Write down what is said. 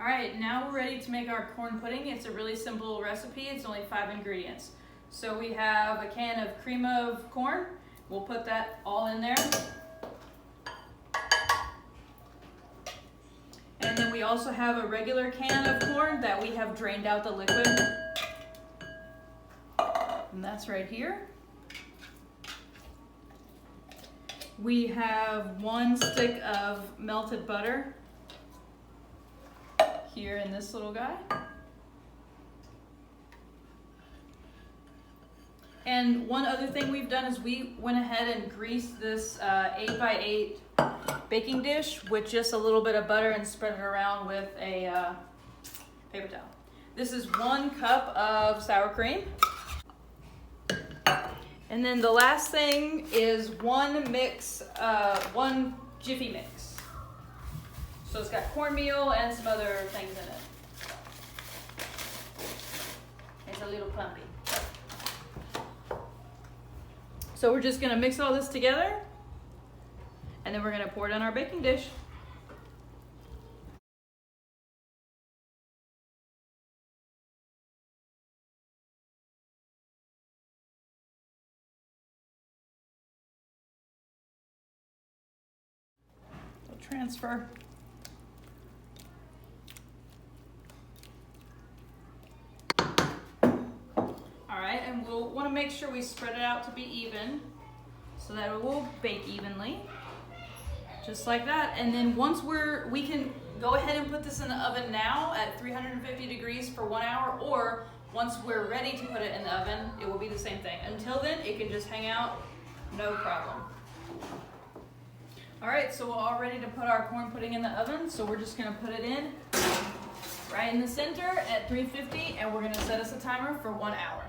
All right, now we're ready to make our corn pudding. It's a really simple recipe. It's only 5 ingredients. So we have a can of cream of corn. We'll put that all in there. And then we also have a regular can of corn that we have drained out the liquid. And that's right here. We have 1 stick of melted butter here in this little guy. And one other thing we've done is we went ahead and greased this 8x8 baking dish with just a little bit of butter and spread it around with a paper towel. This is 1 cup of sour cream. And then the last thing is 1 Jiffy mix. So it's got cornmeal and some other things in it. It's a little clumpy. So we're just gonna mix all this together and then we're gonna pour it on our baking dish. We'll transfer. Alright, and we'll want to make sure we spread it out to be even so that it will bake evenly. Just like that. And then once we can go ahead and put this in the oven now at 350 degrees for 1 hour, or once we're ready to put it in the oven, it will be the same thing. Until then, it can just hang out, no problem. Alright, so we're all ready to put our corn pudding in the oven, so we're just going to put it in right in the center at 350, and we're going to set us a timer for 1 hour.